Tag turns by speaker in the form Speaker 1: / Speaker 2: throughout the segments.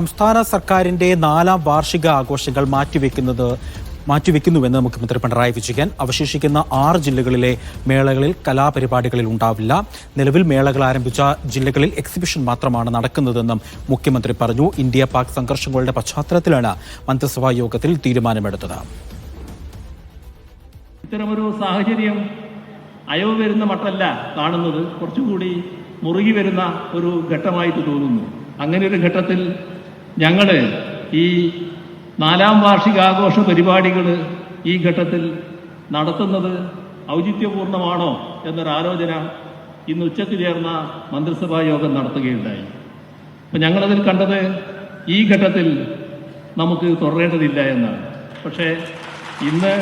Speaker 1: സംസ്ഥാന സർക്കാരിന്റെ 4ാം വാർഷിക ആഘോഷങ്ങൾ മാറ്റിവെക്കുന്നുവെന്ന് മുഖ്യമന്ത്രി പിണറായി വിജയൻ. അവശേഷിക്കുന്ന 6 ജില്ലകളിലെ മേളകളിൽ കലാപരിപാടികളിൽ ഉണ്ടാവില്ല. നിലവിൽ മേളകൾ ആരംഭിച്ച ജില്ലകളിൽ എക്സിബിഷൻ മാത്രമാണ് നടക്കുന്നതെന്നും മുഖ്യമന്ത്രി പറഞ്ഞു. ഇന്ത്യ പാക് സംഘർഷങ്ങളുടെ പശ്ചാത്തലത്തിലാണ് മന്ത്രിസഭാ യോഗത്തിൽ തീരുമാനമെടുത്തത്.
Speaker 2: ഇത്തരമൊരു സാഹചര്യം അയവ് വരുന്ന മട്ടല്ല കാണുന്നത്, കുറച്ചുകൂടി മുറുകി വരുന്ന ഒരു ഘട്ടമായിട്ട് തോന്നുന്നു. അങ്ങനെ ഒരു ഘട്ടത്തിൽ ഞങ്ങൾ ഈ 4ാം വാർഷികാഘോഷ പരിപാടികൾ ഈ ഘട്ടത്തിൽ നടത്തുന്നത് ഔചിത്യപൂർണമാണോ എന്നൊരാലോചന ഇന്ന് ഉച്ചയ്ക്ക് ചേർന്ന മന്ത്രിസഭാ യോഗം നടത്തുകയുണ്ടായി. അപ്പം ഞങ്ങളതിൽ കണ്ടത് ഈ ഘട്ടത്തിൽ നമുക്ക് തുടരേണ്ടതില്ല എന്നാണ്. പക്ഷേ ഇന്ന്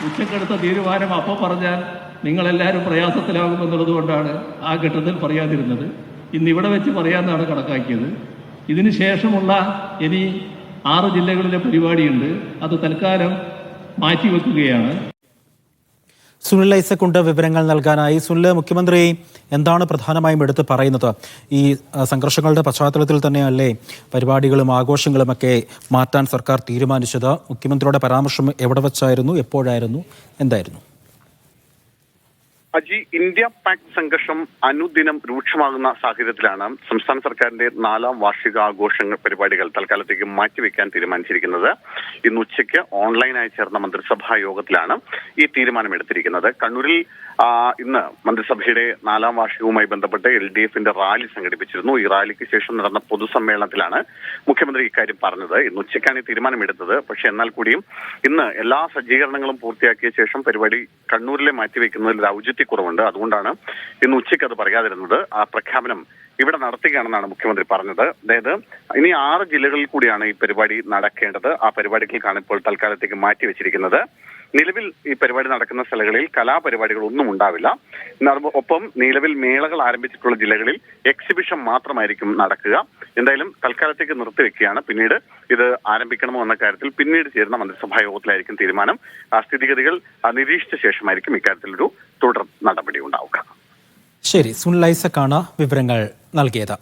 Speaker 2: ഉച്ചക്കെടുത്ത തീരുമാനം അപ്പോൾ പറഞ്ഞാൽ നിങ്ങളെല്ലാവരും പ്രയാസത്തിലാകുമെന്നുള്ളത് കൊണ്ടാണ് ആ ഘട്ടത്തിൽ പറയാതിരുന്നത്. ഇന്നിവിടെ വെച്ച് പറയാമെന്നാണ് കണക്കാക്കിയത്. ഇതിന് ശേഷമുള്ള ഇനി 6 ജില്ലകളിലെ പരിപാടിയുണ്ട്, അത് തൽക്കാലം മാറ്റിവെക്കുകയാണ്.
Speaker 1: സുനിൽ ഐസക്കുണ്ട് വിവരങ്ങൾ നൽകാനായി. സുനിൽ, മുഖ്യമന്ത്രി എന്താണ് പ്രധാനമായും എടുത്ത് പറയുന്നത്? ഈ സംഘർഷങ്ങളുടെ പശ്ചാത്തലത്തിൽ തന്നെയല്ലേ പരിപാടികളും ആഘോഷങ്ങളുമൊക്കെ മാറ്റാൻ സർക്കാർ തീരുമാനിച്ചത്? മുഖ്യമന്ത്രിയുടെ പരാമർശം എവിടെ വെച്ചായിരുന്നു, എപ്പോഴായിരുന്നു, എന്തായിരുന്നു?
Speaker 3: അജി, ഇന്ത്യ പാക് സംഘർഷം അനുദിനം രൂക്ഷമാകുന്ന സാഹചര്യത്തിലാണ് സംസ്ഥാന സർക്കാരിന്റെ 4ാം വാർഷികാഘോഷങ്ങൾ പരിപാടികൾ തൽക്കാലത്തേക്ക് മാറ്റിവെക്കാൻ തീരുമാനിച്ചിരിക്കുന്നത്. ഇന്ന് ഉച്ചയ്ക്ക് ഓൺലൈനായി ചേർന്ന മന്ത്രിസഭാ യോഗത്തിലാണ് ഈ തീരുമാനമെടുത്തിരിക്കുന്നത്. കണ്ണൂരിൽ ഇന്ന് മന്ത്രിസഭയുടെ 4ാം വാർഷികവുമായി ബന്ധപ്പെട്ട് LDFന്റെ റാലി സംഘടിപ്പിച്ചിരുന്നു. ഈ റാലിക്ക് ശേഷം നടന്ന പൊതുസമ്മേളനത്തിലാണ് മുഖ്യമന്ത്രി ഇക്കാര്യം പറഞ്ഞത്. ഇന്ന് ഉച്ചയ്ക്കാണ് ഈ തീരുമാനമെടുത്തത്. പക്ഷേ എന്നാൽ കൂടിയും ഇന്ന് എല്ലാ സജ്ജീകരണങ്ങളും പൂർത്തിയാക്കിയ ശേഷം പരിപാടി കണ്ണൂരിലെ മാറ്റിവെക്കുന്നതിൽ ഒരു ഔചിത്യക്കുറവുണ്ട്. അതുകൊണ്ടാണ് ഇന്ന് ഉച്ചയ്ക്ക് അത് പറയാതിരുന്നത്. ആ പ്രഖ്യാപനം ഇവിടെ നടത്തുകയാണെന്നാണ് മുഖ്യമന്ത്രി പറഞ്ഞത്. അതായത് ഇനി 6 ജില്ലകളിൽ കൂടിയാണ് ഈ പരിപാടി നടക്കേണ്ടത്. ആ പരിപാടികൾക്കാണ് ഇപ്പോൾ തൽക്കാലത്തേക്ക് മാറ്റിവെച്ചിരിക്കുന്നത്. നിലവിൽ ഈ പരിപാടി നടക്കുന്ന സ്ഥലങ്ങളിൽ കലാപരിപാടികൾ ഒന്നും ഉണ്ടാവില്ല. ഒപ്പം നിലവിൽ മേളകൾ ആരംഭിച്ചിട്ടുള്ള ജില്ലകളിൽ എക്സിബിഷൻ മാത്രമായിരിക്കും നടക്കുക. എന്തായാലും തൽക്കാലത്തേക്ക് നിർത്തിവെക്കുകയാണ്. പിന്നീട് ഇത് ആരംഭിക്കണമോ എന്ന കാര്യത്തിൽ പിന്നീട് ചേരുന്ന മന്ത്രിസഭാ യോഗത്തിലായിരിക്കും തീരുമാനം. സ്ഥിതിഗതികൾ നിരീക്ഷിച്ച ശേഷമായിരിക്കും ഇക്കാര്യത്തിലൊരു തുടർ നടപടി ഉണ്ടാവുക.
Speaker 1: ശരി, സുനിൽ ഐസക്കാണ് വിവരങ്ങൾ നൽകിയത്.